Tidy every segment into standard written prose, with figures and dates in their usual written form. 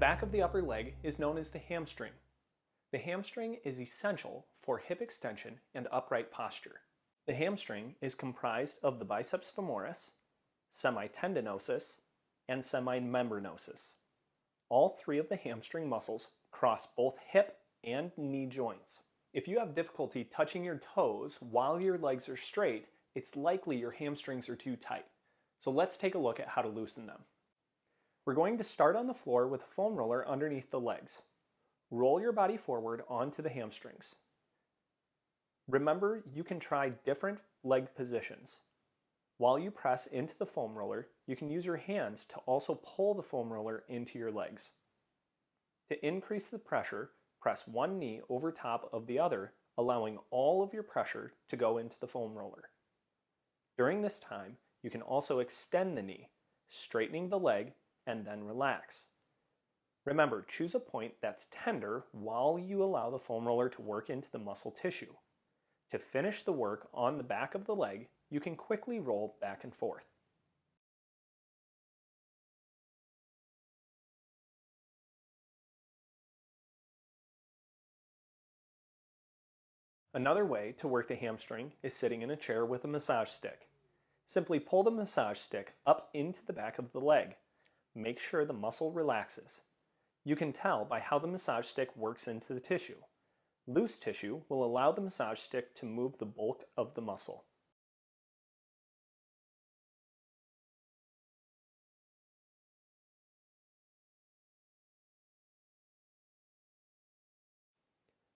back of the upper leg is known as the hamstring. The hamstring is essential for hip extension and upright posture. The hamstring is comprised of the biceps femoris, semitendinosus, and semimembranosus. All three of the hamstring muscles cross both hip and knee joints. If you have difficulty touching your toes while your legs are straight, it's likely your hamstrings are too tight. So let's take a look at how to loosen them. We're going to start on the floor with a foam roller underneath the legs. Roll your body forward onto the hamstrings. Remember, you can try different leg positions. While you press into the foam roller, you can use your hands to also pull the foam roller into your legs. To increase the pressure, press one knee over top of the other, allowing all of your pressure to go into the foam roller. During this time, you can also extend the knee, straightening the leg, and then relax. Remember, choose a point that's tender while you allow the foam roller to work into the muscle tissue. To finish the work on the back of the leg, you can quickly roll back and forth. Another way to work the hamstring is sitting in a chair with a massage stick. Simply pull the massage stick up into the back of the leg. Make sure the muscle relaxes. You can tell by how the massage stick works into the tissue. Loose tissue will allow the massage stick to move the bulk of the muscle.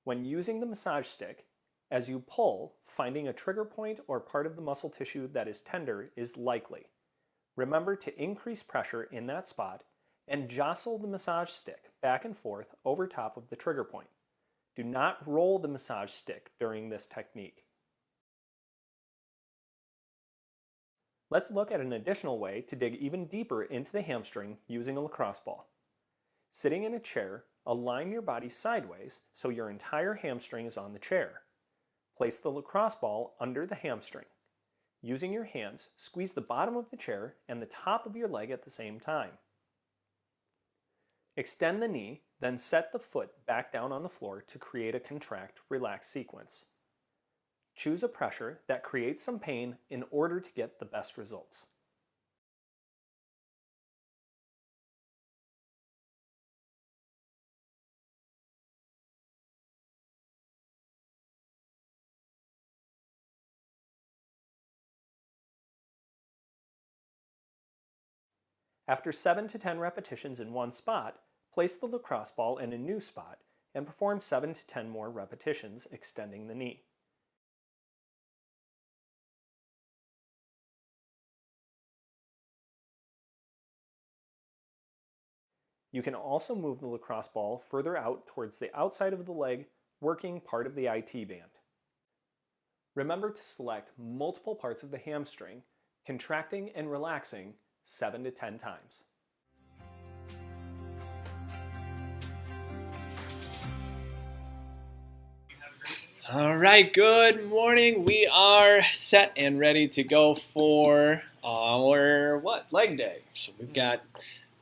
When using the massage stick, as you pull, finding a trigger point or part of the muscle tissue that is tender is likely. Remember to increase pressure in that spot and jostle the massage stick back and forth over top of the trigger point. Do not roll the massage stick during this technique. Let's look at an additional way to dig even deeper into the hamstring using a lacrosse ball. Sitting in a chair, align your body sideways so your entire hamstring is on the chair. Place the lacrosse ball under the hamstring. Using your hands, squeeze the bottom of the chair and the top of your leg at the same time. Extend the knee, then set the foot back down on the floor to create a contract-relax sequence. Choose a pressure that creates some pain in order to get the best results. After 7 to 10 repetitions in one spot, place the lacrosse ball in a new spot and perform 7 to 10 more repetitions extending the knee. You can also move the lacrosse ball further out towards the outside of the leg, working part of the IT band. Remember to select multiple parts of the hamstring, contracting and relaxing 7 to 10 times. All right, good morning. We are set and ready to go for our leg day. So we've got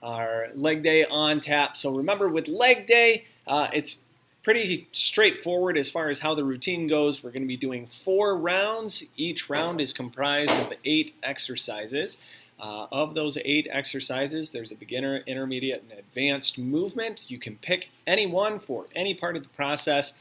our leg day on tap. So remember, with leg day, it's pretty straightforward as far as how the routine goes. We're going to be doing 4 rounds. Each round is comprised of 8 exercises. Of those 8 exercises, there's a beginner, intermediate, and advanced movement. You can pick any one for any part of the process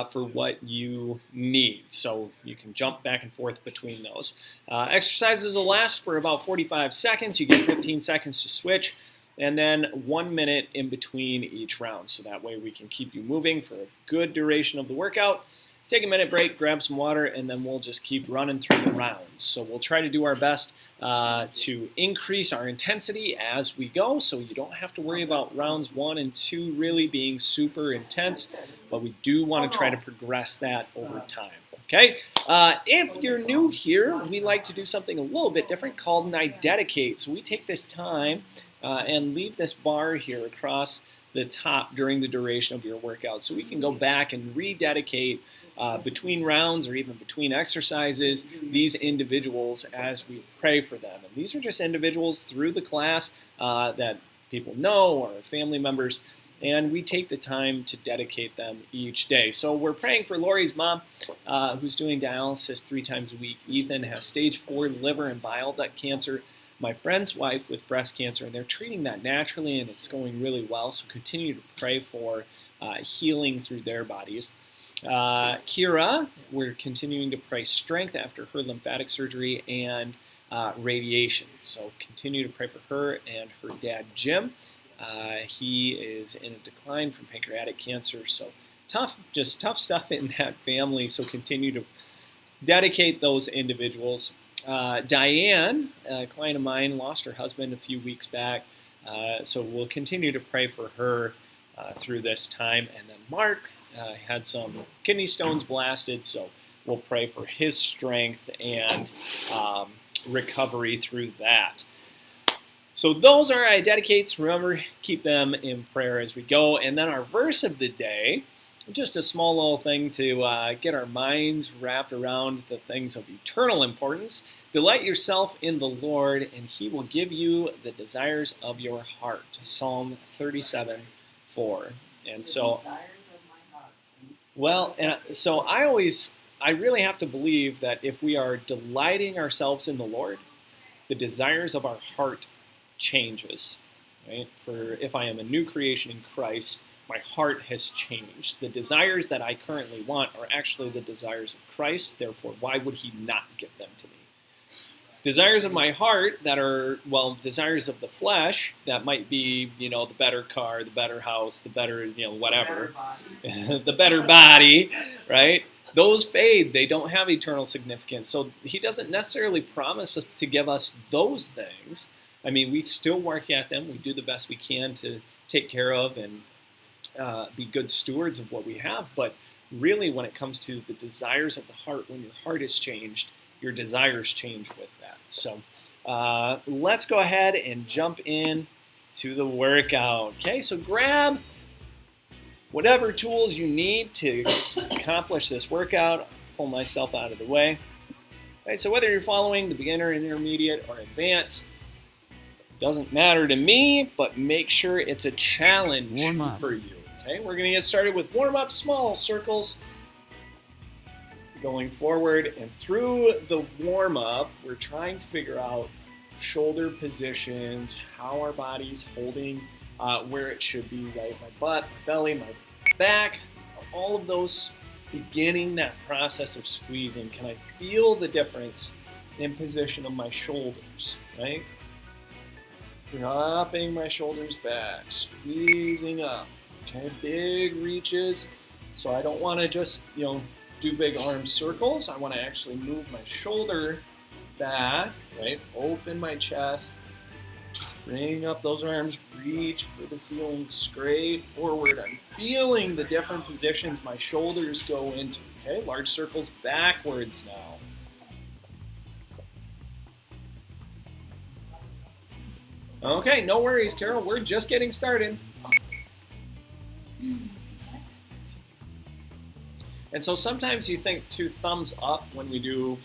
for what you need. So you can jump back and forth between those. Exercises will last for about 45 seconds. You get 15 seconds to switch, and then 1 minute in between each round. So that way we can keep you moving for a good duration of the workout. Take a minute break, grab some water, and then we'll just keep running through the rounds. So we'll try to do our best to increase our intensity as we go, so you don't have to worry about rounds 1 and 2 really being super intense, but we do want to try to progress that over time. Okay, if you're new here, we like to do something a little bit different called an iDedicate. So we take this time and leave this bar here across the top during the duration of your workout, so we can go back and rededicate between rounds or even between exercises these individuals as we pray for them. And these are just individuals through the class that people know or family members, and we take the time to dedicate them each day. So we're praying for Lori's mom, who's doing dialysis 3 times a week. Ethan has stage 4 liver and bile duct cancer. My friend's wife with breast cancer, and they're treating that naturally, and it's going really well. So continue to pray for healing through their bodies. Kira, we're continuing to pray strength after her lymphatic surgery and radiation. So continue to pray for her and her dad, Jim. He is in a decline from pancreatic cancer, so tough stuff in that family. So continue to dedicate those individuals. Diane, a client of mine, lost her husband a few weeks back, so we'll continue to pray for her through this time. And then Mark had some kidney stones blasted, so we'll pray for his strength and recovery through that. So those are our iDedicates. Remember, keep them in prayer as we go. And then our verse of the day, just a small little thing to get our minds wrapped around the things of eternal importance. Delight yourself in the Lord, and He will give you the desires of your heart. Psalm 37:4. And so, well, and so I really have to believe that if we are delighting ourselves in the Lord, the desires of our heart changes, right? For if I am a new creation in Christ, my heart has changed. The desires that I currently want are actually the desires of Christ. Therefore, why would He not give them to me? Desires of my heart that are, well, desires of the flesh, that might be, the better car, the better house, the better, whatever, the better body, right? Those fade. They don't have eternal significance. So He doesn't necessarily promise us to give us those things. I mean, we still work at them. We do the best we can to take care of and be good stewards of what we have. But really, when it comes to the desires of the heart, when your heart is changed, your desires change with that. So let's go ahead and jump in to the workout. Okay, so grab whatever tools you need to accomplish this workout. Pull myself out of the way. Okay, so whether you're following the beginner, intermediate, or advanced, doesn't matter to me, but make sure it's a challenge for you. Okay, we're going to get started with warm-up, small circles, going forward. And through the warm-up, we're trying to figure out shoulder positions, how our body's holding where it should be, right? My butt, my belly, my back, all of those beginning that process of squeezing. Can I feel the difference in position of my shoulders, right? Dropping my shoulders back, squeezing up, okay? Big reaches. So I don't want to just, do big arm circles. I want to actually move my shoulder back, right? Open my chest, bring up those arms, reach for the ceiling, straight forward. I'm feeling the different positions my shoulders go into, okay? Large circles backwards now. Okay, no worries, Carol. We're just getting started. And so sometimes you think 2 thumbs up when we do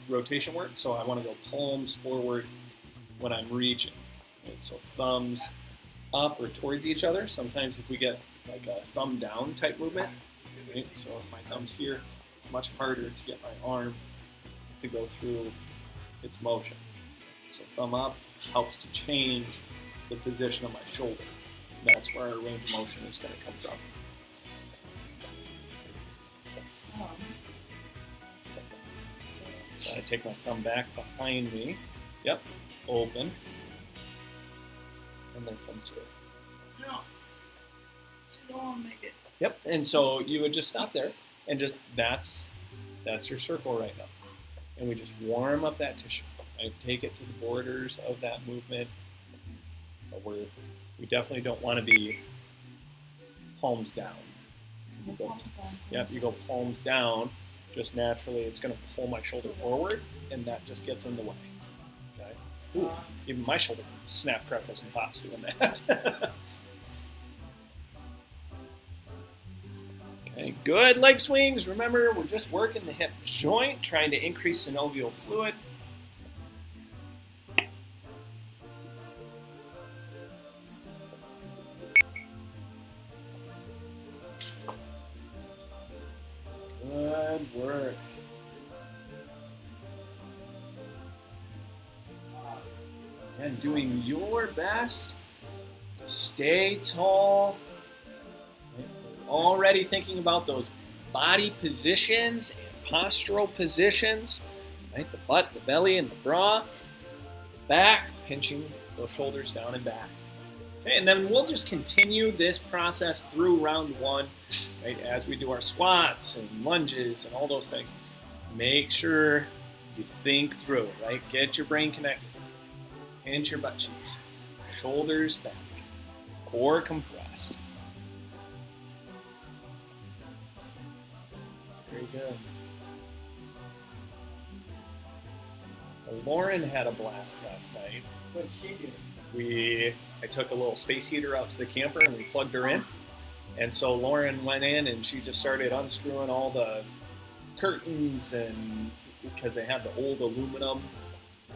rotation work. So I want to go palms forward when I'm reaching. Right? So thumbs up or towards each other. Sometimes if we get like a thumb down type movement, right? So if my thumb's here, it's much harder to get my arm to go through its motion. So thumb up helps to change the position of my shoulder. That's where our range of motion is going to come from. So I take my thumb back behind me. Yep. Open. And then come through. No. You don't want to make it. Yep. And so you would just stop there and just that's your circle right now. And we just warm up that tissue. Right? Take it to the borders of that movement. But we definitely don't want to be palms down. You go palms down. Just naturally, it's going to pull my shoulder forward, and that just gets in the way. Okay. Ooh, even my shoulder snap, crackles, and pops doing that. Okay, good leg swings. Remember, we're just working the hip joint, trying to increase synovial fluid. And doing your best to stay tall. Already thinking about those body positions and postural positions, right? The butt, the belly, and the bra. The back, pinching those shoulders down and back. Okay, and then we'll just continue this process through round one, right? As we do our squats and lunges and all those things. Make sure you think through, right? Get your brain connected. Pinch your butt cheeks. Shoulders back. Core compressed. Very good. Well, Lauren had a blast last night. What she do? I took a little space heater out to the camper and we plugged her in. And so Lauren went in and she just started unscrewing all the curtains, and because they had the old aluminum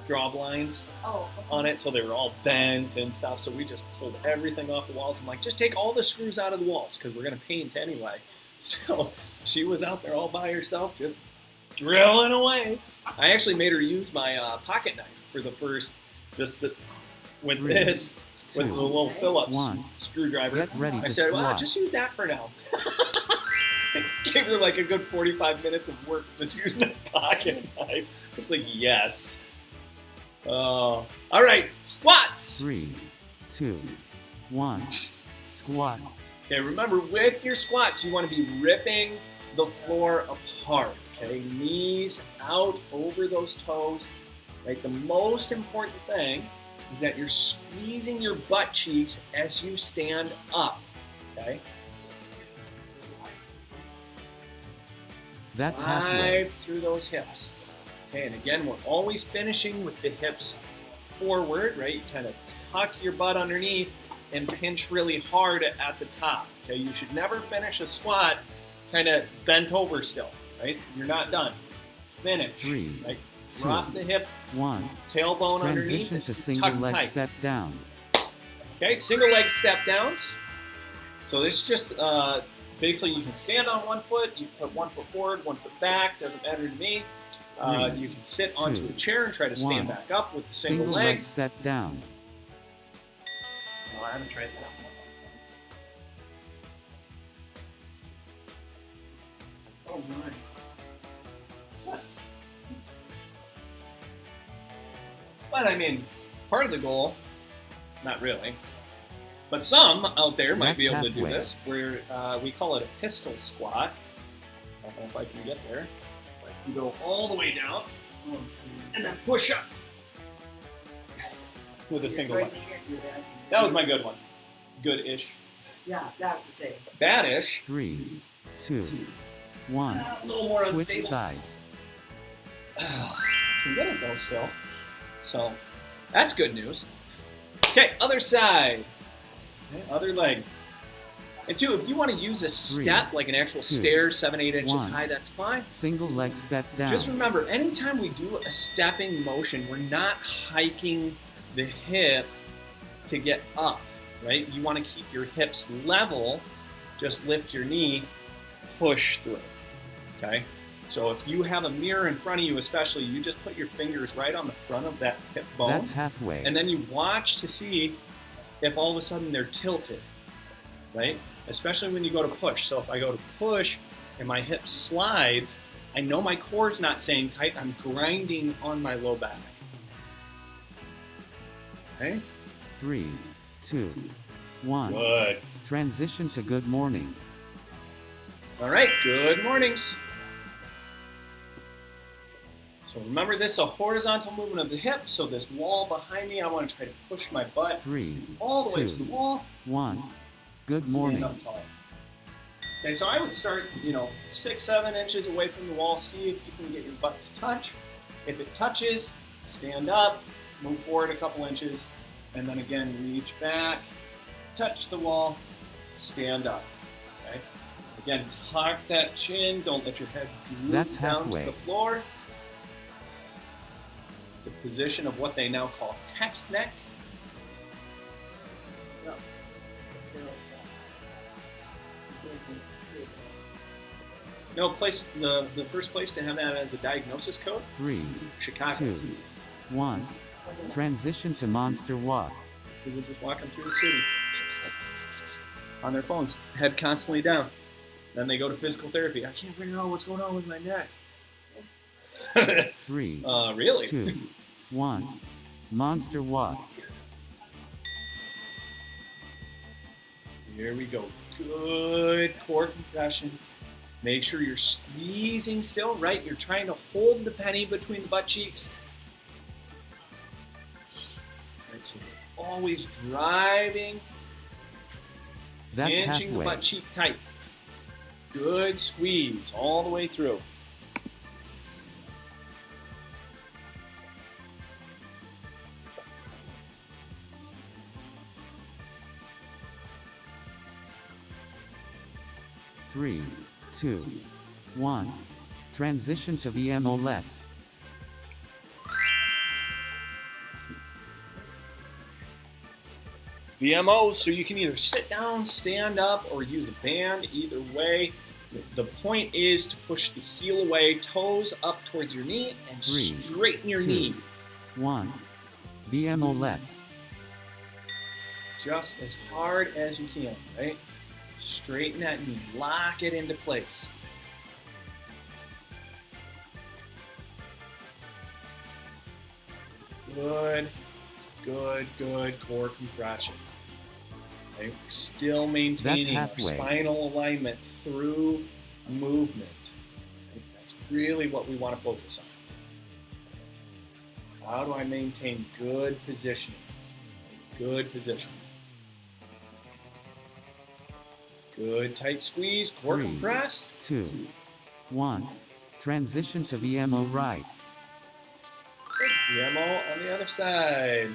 draw blinds on it, so they were all bent and stuff. So we just pulled everything off the walls. I'm like, just take all the screws out of the walls because we're gonna paint anyway. So she was out there all by herself, just drilling away. I actually made her use my pocket knife for the first, with this, with the little Phillips screwdriver. Get ready I to said, well, squat. just use that for now. Gave her like a good 45 minutes of work just using a pocket knife. It's like, yes. All right, squats. 3, 2, 1. Squat. Okay, remember, with your squats, you want to be ripping the floor apart. Okay, knees out over those toes. Right, the most important thing is that you're squeezing your butt cheeks as you stand up. Okay. That's halfway. Drive through those hips. Okay, and again, we're always finishing with the hips forward, right? You kind of tuck your butt underneath and pinch really hard at the top. Okay, you should never finish a squat kind of bent over still, right? You're not done. Finish. 3, right? Drop 2, the hip, 1. tailbone underneath, Transition and to single tuck leg tight. step down. Okay, single leg step downs. So this is just basically you can stand on one foot, you can put one foot forward, one foot back, doesn't matter to me. You can sit onto a chair and try to stand 1. back up with the single Single leg. leg step down. No, I haven't tried that. Oh my. But I mean, part of the goal, not really, but some out there might be able to do halfway. this, where we call it a pistol squat. I don't know if I can get there. But you go all the way down and then push up with a single leg. That was my good one. Good-ish. Yeah, that's the thing. Bad-ish. 3, 2, 1. A little more Switch unstable. sides. Can get it though still. So that's good news. Okay, other side. Okay, other leg. And two, if you want to use a step, like an actual 2, stair, 7-8 inches 1. high, that's fine. Single leg step down. Just remember, anytime we do a stepping motion, we're not hiking the hip to get up, right? You want to keep your hips level, just lift your knee, push through, okay? So if you have a mirror in front of you especially, you just put your fingers right on the front of that hip bone. That's halfway. And then you watch to see if all of a sudden they're tilted, right? Especially when you go to push. So if I go to push and my hip slides, I know my core's not staying tight. I'm grinding on my low back. Okay? 3, 2, 1. Good. Transition to good morning. All right, good mornings. So remember this is a horizontal movement of the hip. So this wall behind me, I want to try to push my butt 3, all the way 2, to the wall. 1. Good Stand morning. up tall. Okay, so I would start, 6, 7 inches away from the wall. See if you can get your butt to touch. If it touches, stand up, move forward a couple inches, and then again reach back, touch the wall, stand up. Okay. Again, tuck that chin. Don't let your head droop That's down halfway. to the floor. The position of what they now call text neck. No place. The first place to have that as a diagnosis code. 3, Chicago. 2, 1. Transition to monster walk. People just walking through the city on their phones, head constantly down. Then they go to physical therapy. I can't figure out what's going on with my neck. 3, Really? 2, 1. Monster walk. Here we go. Good core compression. Make sure you're squeezing still, right? You're trying to hold the penny between the butt cheeks. Right, so we're always driving, That's pinching the halfway. butt cheek tight. Good squeeze all the way through. Three, 2, 1. Transition to VMO left. VMO, so you can either sit down, stand up, or use a band. Either way, the point is to push the heel away, toes up towards your knee, and 3, straighten your 2, knee. 1. VMO left. Just as hard as you can, right? Straighten that knee, lock it into place. Good, good, good core compression. Okay, we're still maintaining our halfway. spinal alignment through movement. Okay, that's really what we want to focus on. How do I maintain good positioning? Good positioning. Good tight squeeze, core 3, compressed. 2, 1. Transition to VMO right. Good. VMO on the other side.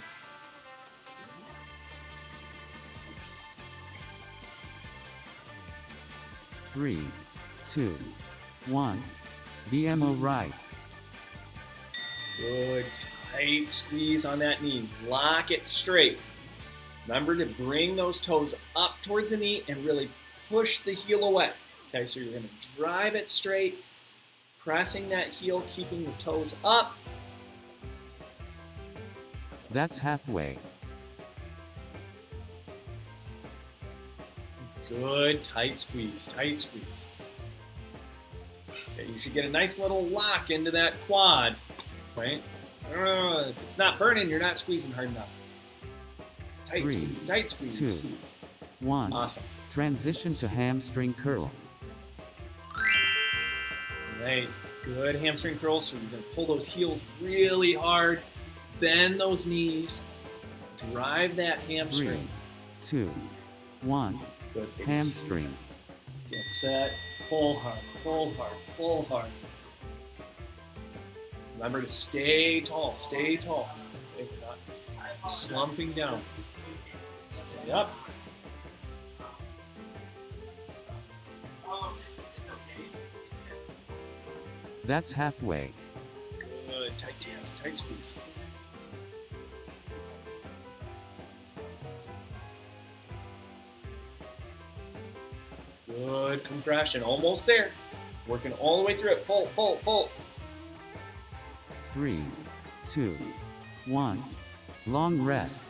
Three, 2, 1. VMO right. Good tight squeeze on that knee. Lock it straight. Remember to bring those toes up towards the knee and really push the heel away. Okay, so you're going to drive it straight, pressing that heel, keeping the toes up. That's halfway. Good tight squeeze, tight squeeze. Okay, you should get a nice little lock into that quad, right? If it's not burning, you're not squeezing hard enough. Tight 3, squeeze, tight squeeze. 2, 1. Awesome. Transition to hamstring curl. Right, good hamstring curls. So you're going to pull those heels really hard, bend those knees, drive that 3, hamstring. 2, 1. Good. Hamstring. Get set, pull hard, pull hard, pull hard. Remember to stay tall, stay tall. Okay, not slumping down. Stay up. That's halfway. Good, tight squeeze, tight squeeze. Good compression, almost there. Working all the way through it. Pull, pull, pull. 3, 2, 1. Long rest.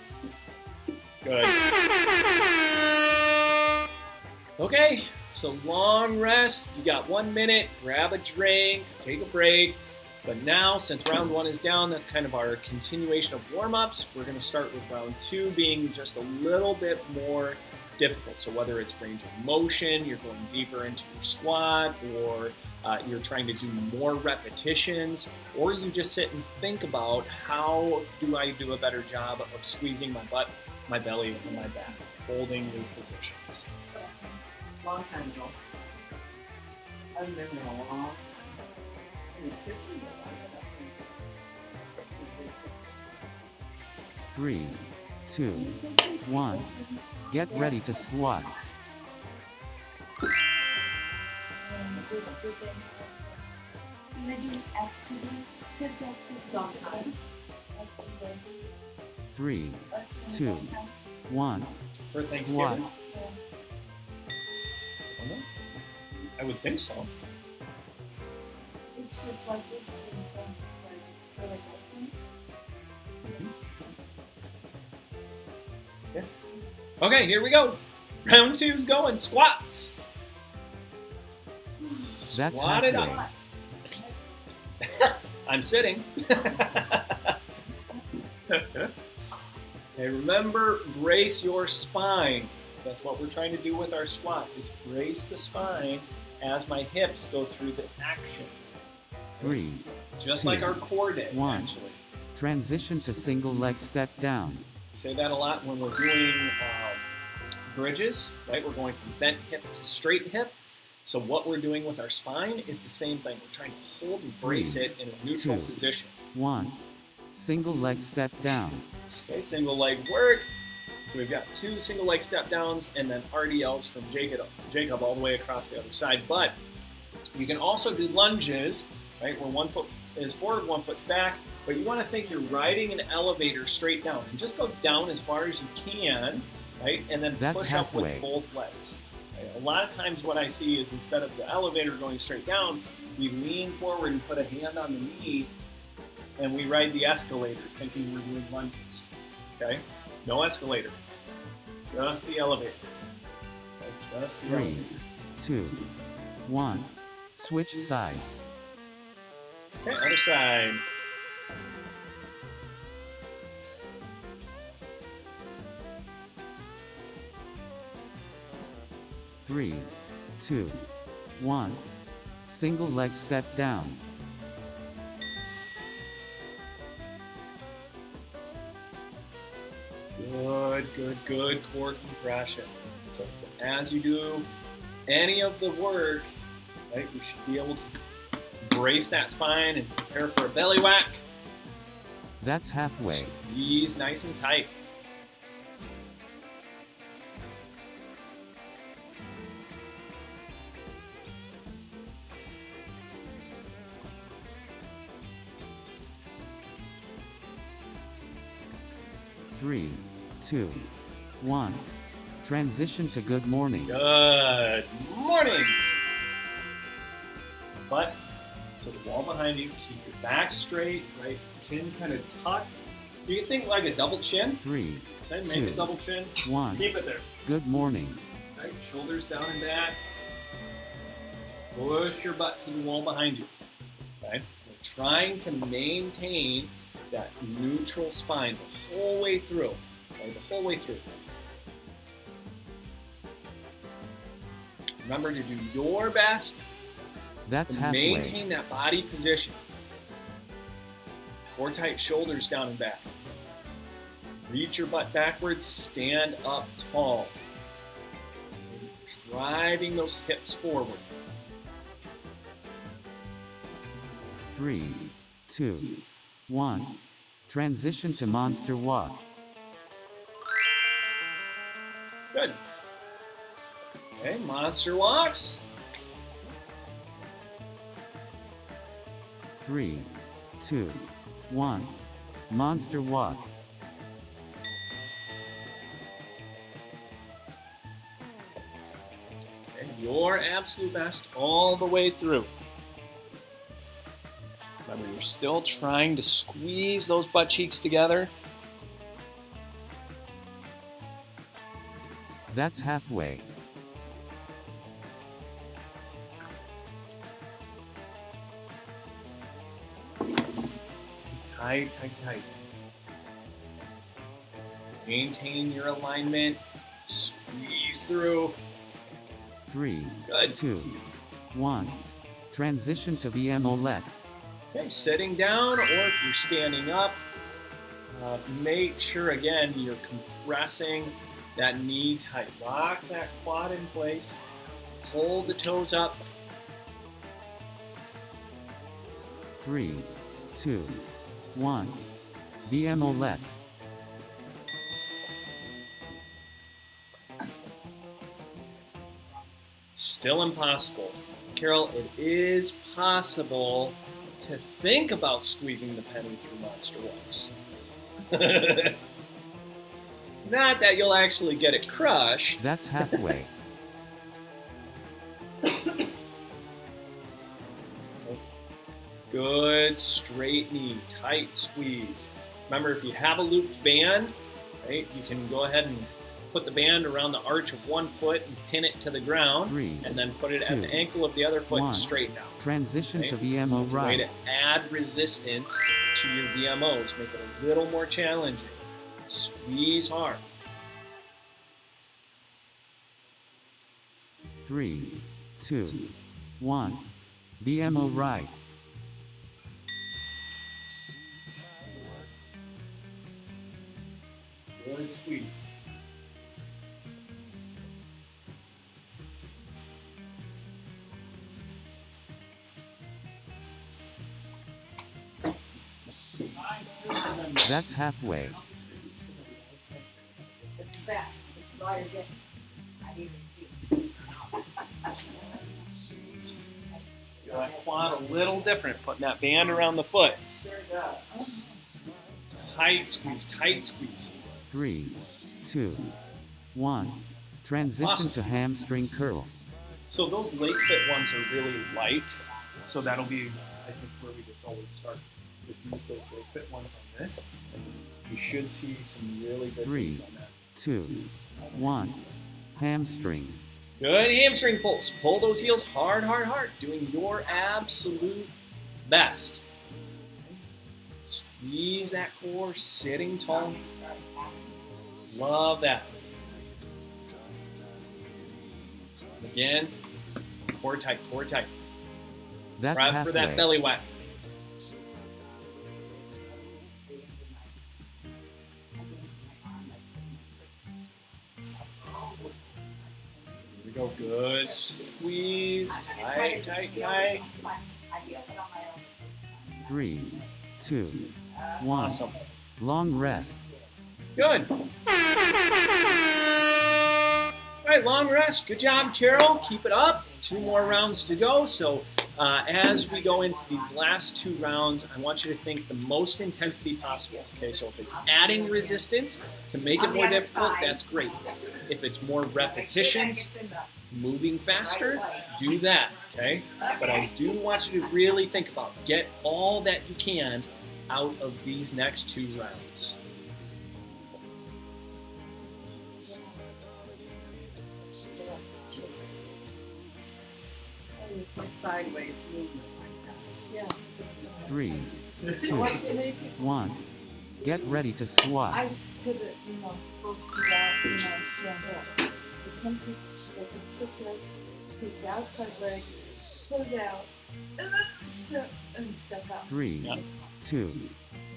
Good. Okay, so long rest. You got 1 minute. Grab a drink, take a break. But now, since round 1 is down, that's kind of our continuation of warm-ups. We're going to start with round 2 being just a little bit more difficult. So whether it's range of motion, you're going deeper into your squat, or you're trying to do more repetitions, or you just sit and think about how do I do a better job of squeezing my butt, my belly, and my back, holding new positions. Long time ago. I haven't been there a long time. Maybe 50 years. 3, 2, 1. Get ready to squat. Maybe activities, kids activities. Sometimes. 3, 2, 1. For Squat. Thanksgiving? I would think so. It's just like this. For like, Okay, here we go. Round 2's going. Squats. That's Squat it halfway. up. I'm sitting. Okay, remember, brace your spine. That's what we're trying to do with our squat, is brace the spine as my hips go through the action. 3, Just 2, like our core did, 1. actually. Transition to single leg step down. We say that a lot when we're doing bridges, right? We're going from bent hip to straight hip. So what we're doing with our spine is the same thing. We're trying to hold and brace 3, it in a neutral 2, position. 1. Single leg step down. Okay, single leg work. So we've got 2 single leg step downs and then RDLs from Jacob all the way across the other side. But you can also do lunges, right, where 1 foot is forward, 1 foot's back. But you want to think you're riding an elevator straight down. And just go down as far as you can, right? And then That's push halfway. up with both legs. Right? A lot of times what I see is instead of the elevator going straight down, we lean forward and put a hand on the knee and we ride the escalator thinking we're doing lunges. Okay? No escalator. Just the elevator. Okay, just the 3, elevator. 2, 1. Switch sides. Okay, other side. Three, 2, 1. Single leg step down. Good core compression. So as you do any of the work, right, you should be able to brace that spine and prepare for a belly whack. That's halfway. Squeeze nice and tight. Three, 2, 1. Transition to good morning. Good mornings. Butt to the wall behind you. Keep your back straight, right? Chin kind of tucked. You can think like a double chin. 3, Okay, make 2, a double chin. 1. Keep it there. Good morning. Right, shoulders down and back. Push your butt to the wall behind you. Okay? We're trying to maintain that neutral spine the whole way through. Okay? The whole way through. Remember to do your best That's to halfway. maintain that body position. Core tight, shoulders down and back. Reach your butt backwards, stand up tall. Driving those hips forward. 3, 2, 1. Transition to monster walk. Good. Okay, monster walks. 3, 2, 1. Monster walk. Okay, your absolute best all the way through. Remember, you're still trying to squeeze those butt cheeks together. That's halfway. Tight, tight, tight. Maintain your alignment. Squeeze through. 3, Good. 2, 1. Transition to VMO left. Okay, sitting down, or if you're standing up, make sure again you're compressing that knee tight. Lock that quad in place. Hold the toes up. 3, 2, 1. VMO left. Still impossible. Carol, it is possible to think about squeezing the penny through monster walks. Not that you'll actually get it crushed. That's halfway. Good straight knee, tight squeeze. Remember, if you have a looped band, right, you can go ahead and put the band around the arch of one foot and pin it to the ground, 3, and then put it at 2, the ankle of the other foot 1. and straighten out. Transition Okay? to VMO It's a way right. to add resistance to your VMOs, make it a little more challenging. Squeeze hard. 3, 2, 1. VMO right. Good squeeze. That's halfway. It's back. It's lighter again. I didn't see. Feel that quad a little different, putting that band around the foot. Sure does. Tight squeeze, tight squeeze. 3, 2, 1. Transition Awesome. to hamstring curl. So those leg fit ones are really light. So that'll be, I think, where we just always start. Just use those leg fit ones on this. And you should see some really good 3, things on that. 2, 1. Hamstring. Good hamstring pulls. Pull those heels hard, hard, hard. Doing your absolute best. Squeeze that core, sitting tall. Love that. Again, core tight, core tight. That's Grab for that halfway. belly whack. Here we go. Good squeeze. Tight, tight, tight. 3, 2, 1. Awesome. Long rest. Good. All right, long rest. Good job, Carol. Keep it up. 2 more rounds to go. So as we go into these last 2 rounds, I want you to think the most intensity possible. Okay, so if it's adding resistance to make it more difficult, that's great. If it's more repetitions, moving faster, do that. Okay, but I do want you to really think about get all that you can out of these next 2 rounds. Sideways movement like that. 3, Yeah. 2, What's the name? 1. Get ready to squat. I just pivot, both feet out, and stand up. But some people, they can sit there, take the outside leg, put it out, and then step out. 3, Yeah. 2,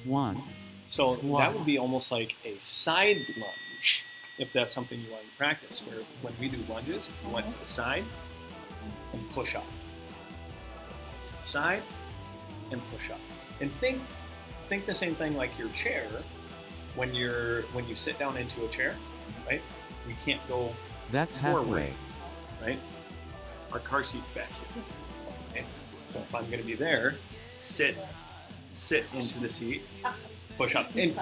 1. So Squat. that would be almost like a side lunge, if that's something you want to practice. Where when we do lunges, you went to the side and push up, side and push up, and think the same thing like your chair. When you sit down into a chair, right? We can't go That's forward, halfway. right? Our car seat's back here. Okay. So if I'm going to be there, sit into the seat, push up, and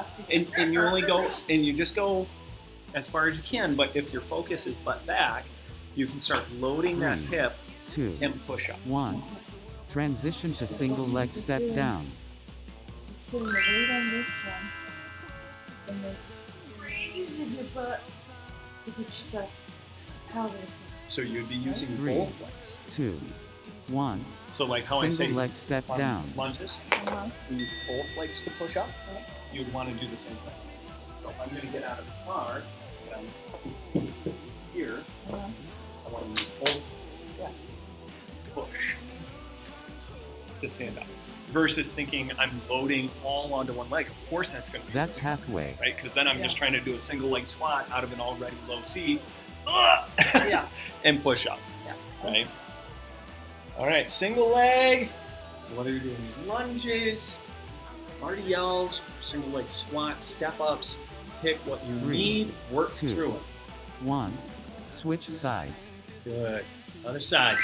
you only go and you just go as far as you can. But if your focus is butt back, you can start loading that 3, hip 2, and push up. 1. Transition to single leg step down. Just putting the weight on this one, and then raising your butt to get yourself out of it. So you'd be using 3, both legs. 2, 1. So like how I say Single leg step down. lunges, Uh-huh. you use both legs to push up. You would want to do the same thing. So if I'm going to get out of the car, and I'm here, Uh-huh. I want to use both legs. Yeah. Push to stand up. Versus thinking I'm loading all onto one leg. Of course that's going to be That's really halfway. hard, right? Because then I'm just trying to do a single leg squat out of an already low seat. Yeah. And push up. Yeah. Right? All right, single leg. Whether you're doing lunges, RDLs, single leg squats, step ups, pick what you 3, need, work 2, through it. 1. Switch sides. Good. Other side.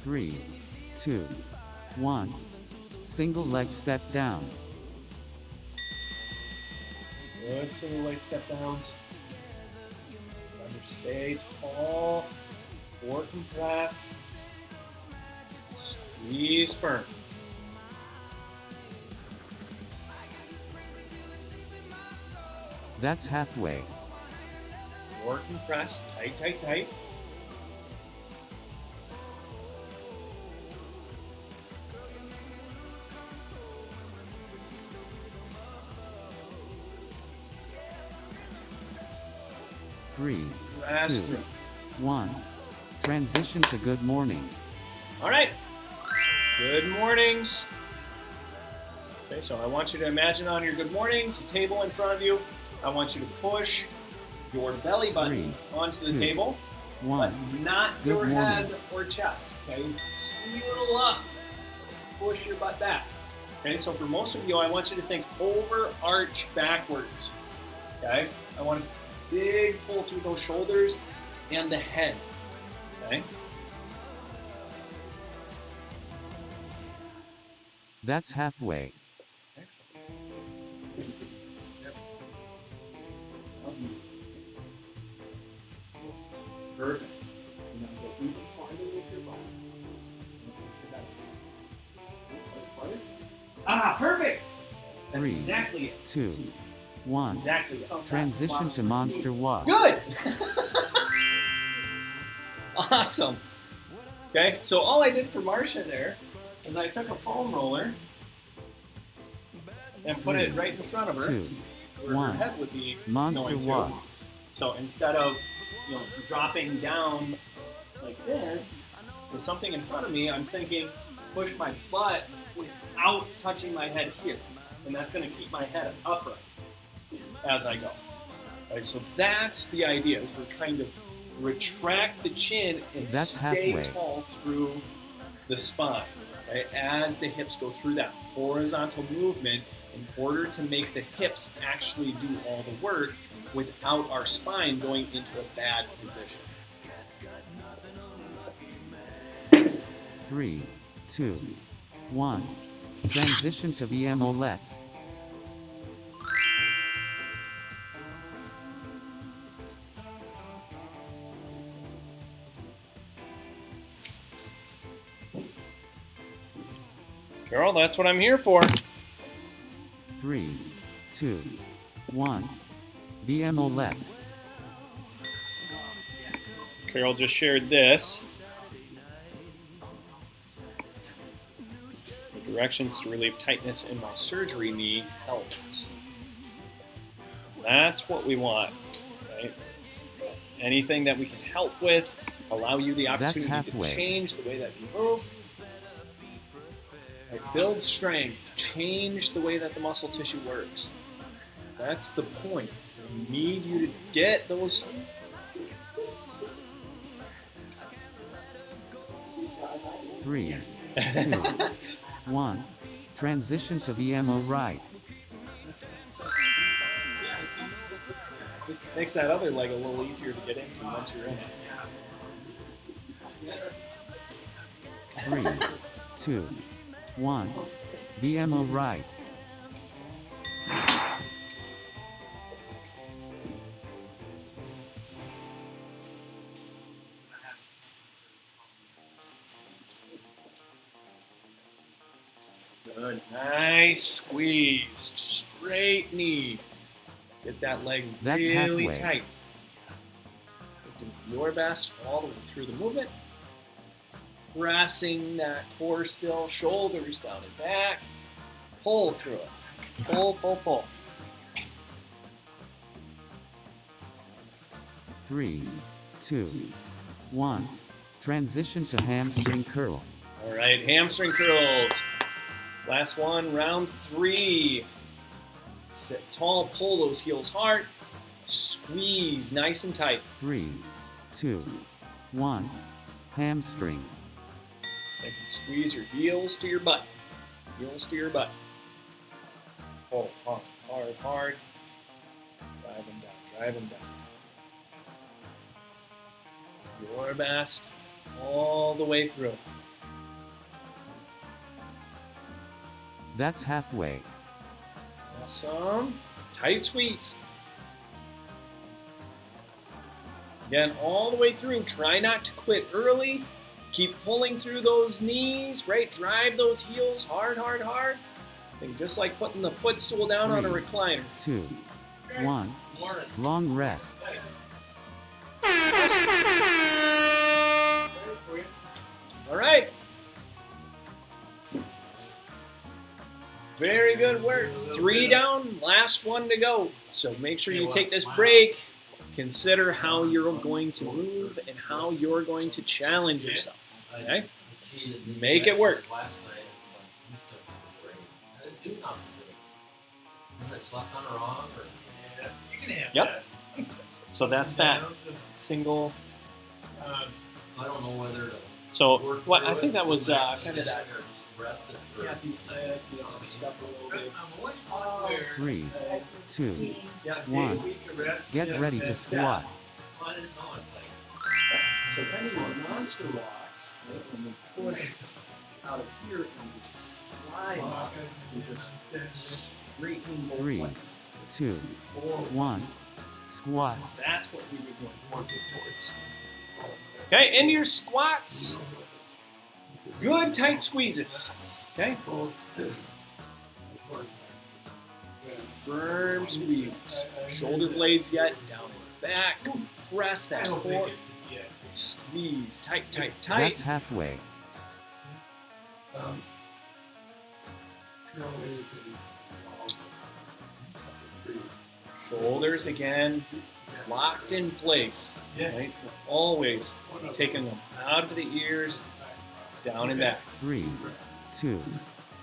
Three, 2, 1. Single leg step down. Good single leg step downs. Remember, stay tall, core compress. Squeeze firm. That's halfway. More compressed, tight, tight, tight. Three, Last 2, three. 1. Transition to good morning. All right. Good mornings. Okay, so I want you to imagine on your good mornings, a table in front of you. I want you to push your belly button 3, onto the 2, table, 1. but not Good your morning. head or chest. Okay, heel up. Push your butt back. Okay, so for most of you, I want you to think overarch backwards. Okay, I want a big pull through those shoulders and the head. Okay. That's halfway. Perfect. Now go even farther with your body. Ah, perfect. That's 3, exactly it. 2, 1. Exactly it. Transition to monster walk. Good. Awesome. Okay, so all I did for Marcia there is I took a foam roller and put it right in front of her, 2, where her 1. head would be Monster going to. walk. So instead of dropping down like this with something in front of me, I'm thinking push my butt without touching my head here, and that's going to keep my head upright as I go. Right, so that's the idea. Is we're trying to retract the chin and That's stay halfway. tall through the spine, right? As the hips go through that horizontal movement in order to make the hips actually do all the work without our spine going into a bad position. 3, 2, 1. Transition to VMO left. Carol, that's what I'm here for. 3, 2, 1. VMO left. Carol just shared this. The directions to relieve tightness in my surgery knee helped. That's what we want, right? Anything that we can help with, allow you the opportunity to halfway. change the way that you move. Right, build strength, change the way that the muscle tissue works. That's the point. We need you to get those. 3, 2, 1. Transition to VMO right. Makes that other leg a little easier to get into once you're in it. 3, 2, 1. VMO right. Good. Nice squeeze. Straight knee. Get that leg That's really halfway. tight. Do your best all the way through the movement. Pressing that core still, shoulders down and back. Pull through it. Pull, pull, pull. 3, 2, 1. Transition to hamstring curl. All right, hamstring curls. Last one, round 3. Sit tall, pull those heels hard. Squeeze nice and tight. 3, 2, 1. Hamstring. You can squeeze your heels to your butt. Heels to your butt. Pull hard, hard, hard. Drive them down, drive them down. Your best all the way through. That's halfway. Awesome. Tight squeeze. Again, all the way through. Try not to quit early. Keep pulling through those knees, right? Drive those heels hard, hard, hard. And just like putting the footstool down on a 3, recliner. 2, 1. Long rest. All right. Very good work. 3 down, last one to go. So make sure you take this break. Consider how you're going to move and how you're going to challenge yourself. Okay? Make it work. Yep. So that's that single. I don't know whether to. So what I think that was kind of that. Kathy Smith, stuff a little bit. 3, 2, 1. Get ready to squat. So kind of your monster rocks, right, when we push out of here and we slide, you just straighten both 3, legs. 2, 1. Squat. That's what we would want to work towards. Okay, into your squats. Good tight squeezes. Okay. Firm squeeze. Shoulder blades yet, down and back. Press that core. Squeeze. Tight, tight, tight. That's halfway. Shoulders again, locked in place. Right? Always taking them out of the ears, down and back. 3, 2,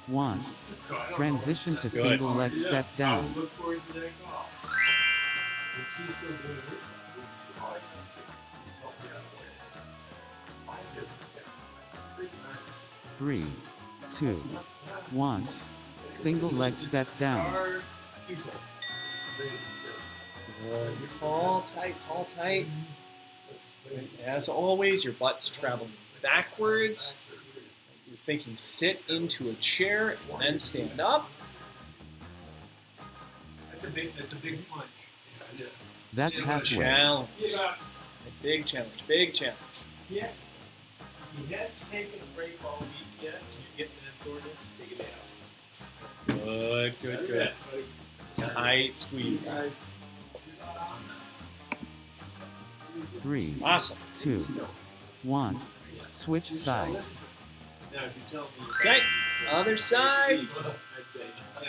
1. Transition to single leg step down. Look forward to that call. 3, 2, 1. Single leg step down. Good. Tall, tight. As always, your butt's traveling backwards. You're thinking sit into a chair and then stand up. That's a big punch. That's halfway. Challenge. A big challenge. Yeah. You hadn't taken a break all week yet, and you're getting that soreness, take it out. Good. Tight squeeze. 3, Awesome. 2, 1. Switch sides. Now, if you tell me, Okay, other side. I'd say,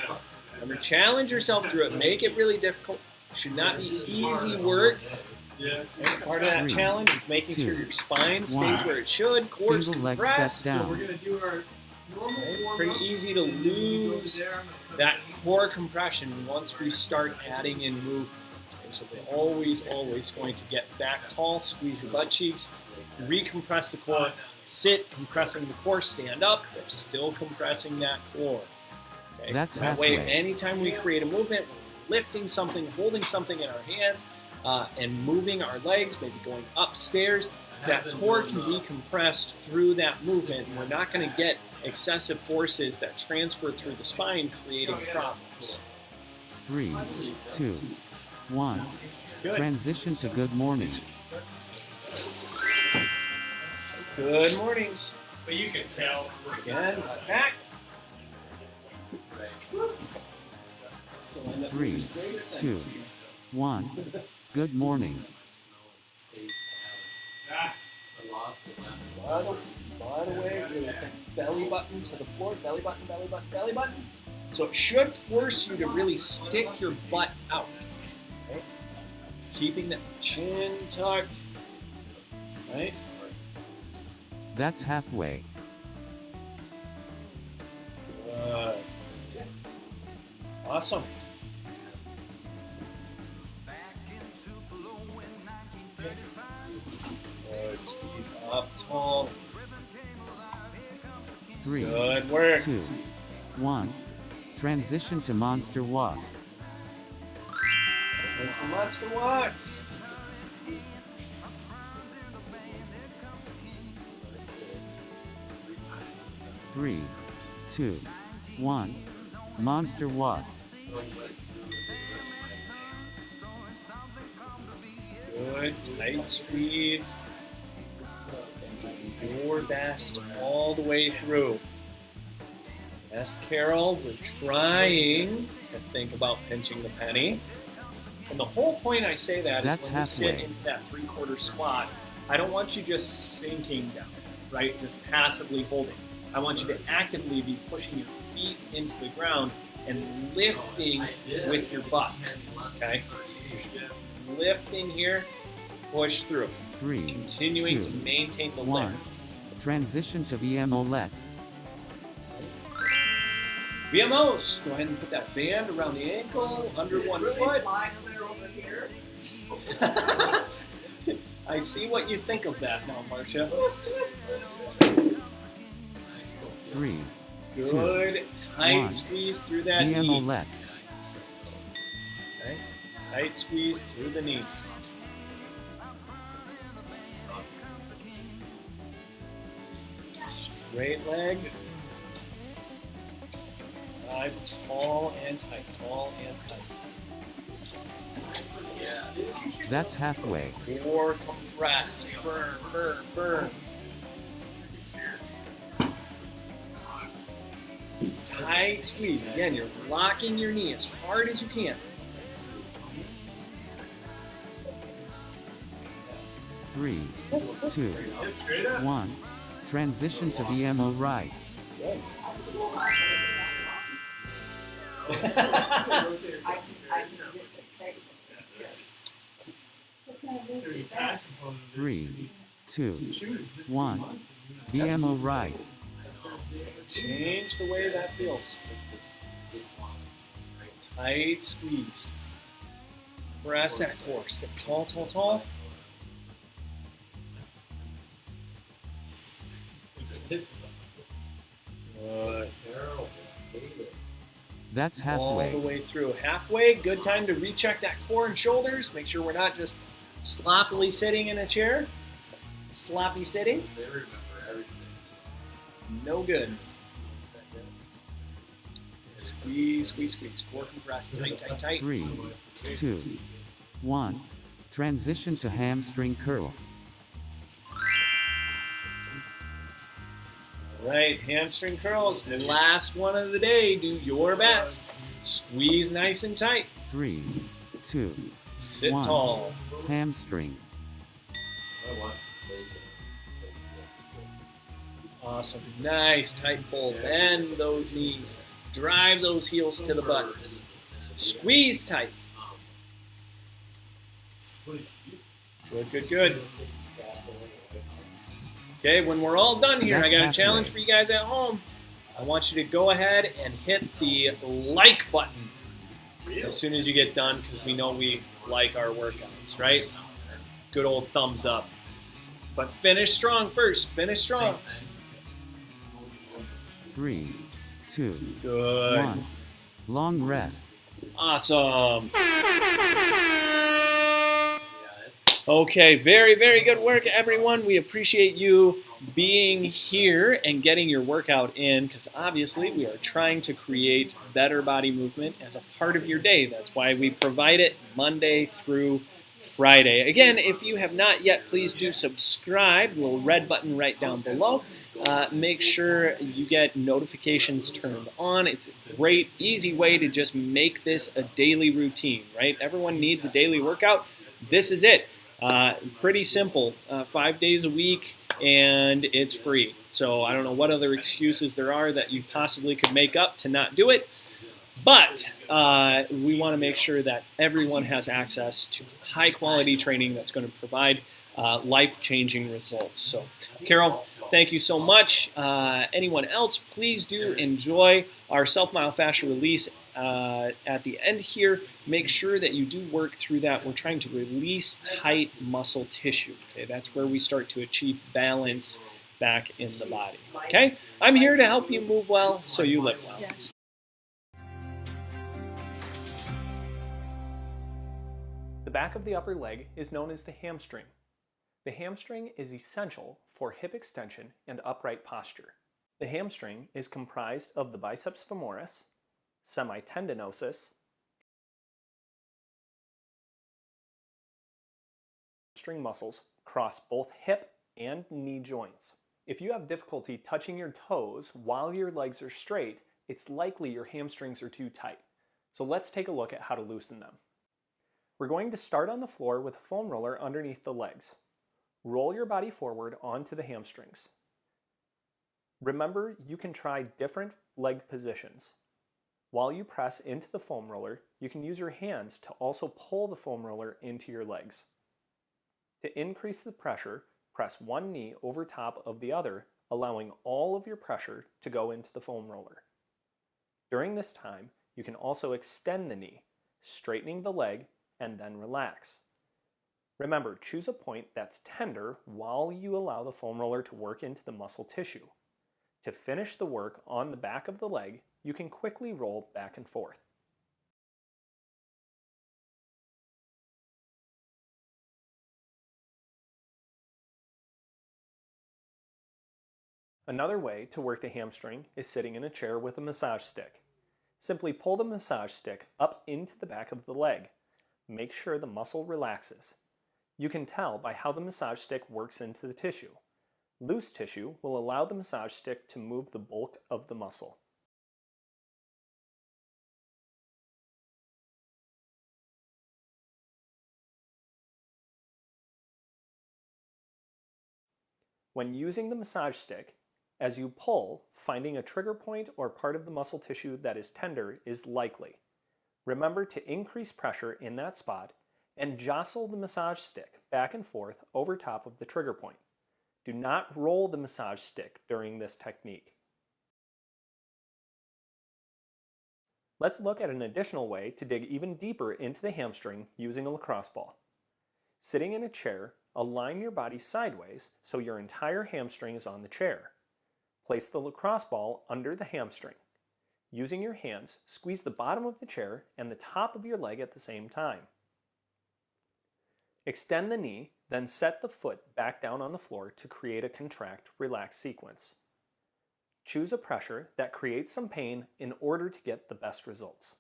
no. Remember, challenge yourself through it. Make it really difficult. Should not be easy work. Yeah. Part of that 3, challenge is making sure 2, your spine stays 1. where it should. Core is Single leg compressed. step So we're down. going to do our normal warm-up. Pretty easy to lose that core compression once we start adding in movement. And so we're always going to get back tall, squeeze your butt cheeks, recompress the core, sit, compressing the core, stand up, still compressing that core. Okay? That's that way, halfway. anytime we create a movement, we're lifting something, holding something in our hands, and moving our legs, maybe going upstairs, that core can be compressed through that movement. We're not going to get excessive forces that transfer through the spine, creating problems. 3, 2, 1. Good. Transition to good morning. Good mornings. But you can tell. Again, back. 3, 2, 1. Good morning. Right away, really belly button to the floor, belly button. So it should force you to really stick your butt out. Okay? Keeping that chin tucked. Right? That's halfway. Good. Awesome. Good. Squeeze up tall. 3, Good work. 2, 1. Transition to monster walk. Into monster walks. 3, 2, 1. Monster walk. Good. Tight squeeze. your best all the way through. Yes, Carol, we're trying to think about pinching the penny. And the whole point I say that That's is when we sit halfway. into that three-quarter squat, I don't want you just sinking down, right? Just passively holding. I want you to actively be pushing your feet into the ground and lifting with your butt, okay? Lifting here, push through. 3, Continuing 2, to maintain the 1. lift. Transition to VMO left. VMOs, go ahead and put that band around the ankle, under one foot. I see what you think of that now, Marcia. 3, Good, tight 1. squeeze through that VMO knee. left. Okay. Tight squeeze through the knee. Straight leg. Drive tall and tight, tall and tight. That's halfway. Core compressed, firm, firm, firm. Tight squeeze. Again, you're locking your knee as hard as you can. 3, 2, 1. Transition to VMO right. Good. There's a tag component. 3, 2, 1. VMO right. Change the way that feels. Tight squeeze. Press that core. Sit tall, tall, tall. Good. That's All the halfway. way through. Halfway, good time to recheck that core and shoulders. Make sure we're not just sloppily sitting in a chair. Sloppy sitting. No good. Squeeze, squeeze, squeeze. Core compressed. Tight, tight, tight. 3, 2, 1. Transition to hamstring curl. All right, hamstring curls. The last one of the day. Do your best. Squeeze nice and tight. 3, 2, Sit 1. tall. Hamstring. Awesome. Nice tight pull. Bend those knees. Drive those heels to the butt. Squeeze tight. Good, good, good. Okay, when we're all done here, That's I got a halfway. challenge for you guys at home. I want you to go ahead and hit the like button as soon as you get done, because we know we like our workouts, right? Good old thumbs up. But finish strong first. Finish strong. 3, 2, Good. 1. Long rest. Awesome. Okay, very, very good work, everyone. We appreciate you being here and getting your workout in, because obviously we are trying to create better body movement as a part of your day. That's why we provide it Monday through Friday. Again, if you have not yet, please do subscribe. The little red button right down below. Make sure you get notifications turned on. It's a great, easy way to just make this a daily routine, right? Everyone needs a daily workout. This is it. Pretty simple. 5 days a week, and it's free. So I don't know what other excuses there are that you possibly could make up to not do it. But we want to make sure that everyone has access to high-quality training that's going to provide life-changing results. So, Carol, thank you so much. Anyone else, please do enjoy our self-myofascial release at the end here. Make sure that you do work through that. We're trying to release tight muscle tissue. Okay, that's where we start to achieve balance back in the body. Okay, I'm here to help you move well so you live well. The back of the upper leg is known as the hamstring. The hamstring is essential for hip extension and upright posture. The hamstring is comprised of the biceps femoris, semitendinosus, hamstring muscles across both hip and knee joints. If you have difficulty touching your toes while your legs are straight, it's likely your hamstrings are too tight. So let's take a look at how to loosen them. We're going to start on the floor with a foam roller underneath the legs. Roll your body forward onto the hamstrings. Remember, you can try different leg positions. While you press into the foam roller, you can use your hands to also pull the foam roller into your legs. To increase the pressure, press one knee over top of the other, allowing all of your pressure to go into the foam roller. During this time, you can also extend the knee, straightening the leg, and then relax. Remember, choose a point that's tender while you allow the foam roller to work into the muscle tissue. To finish the work on the back of the leg, you can quickly roll back and forth. Another way to work the hamstring is sitting in a chair with a massage stick. Simply pull the massage stick up into the back of the leg. Make sure the muscle relaxes. You can tell by how the massage stick works into the tissue. Loose tissue will allow the massage stick to move the bulk of the muscle. When using the massage stick, as you pull, finding a trigger point or part of the muscle tissue that is tender is likely. Remember to increase pressure in that spot and jostle the massage stick back and forth over top of the trigger point. Do not roll the massage stick during this technique. Let's look at an additional way to dig even deeper into the hamstring using a lacrosse ball. Sitting in a chair, align your body sideways so your entire hamstring is on the chair. Place the lacrosse ball under the hamstring. Using your hands, squeeze the bottom of the chair and the top of your leg at the same time. Extend the knee, then set the foot back down on the floor to create a contract-relax sequence. Choose a pressure that creates some pain in order to get the best results.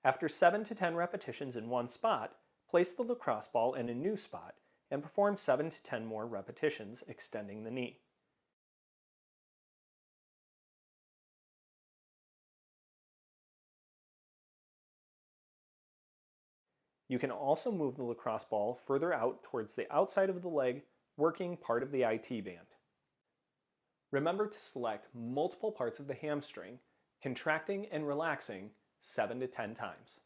After 7 to 10 repetitions in one spot, place the lacrosse ball in a new spot and perform 7 to 10 more repetitions extending the knee. You can also move the lacrosse ball further out towards the outside of the leg, working part of the IT band. Remember to select multiple parts of the hamstring, contracting and relaxing 7 to 10 times.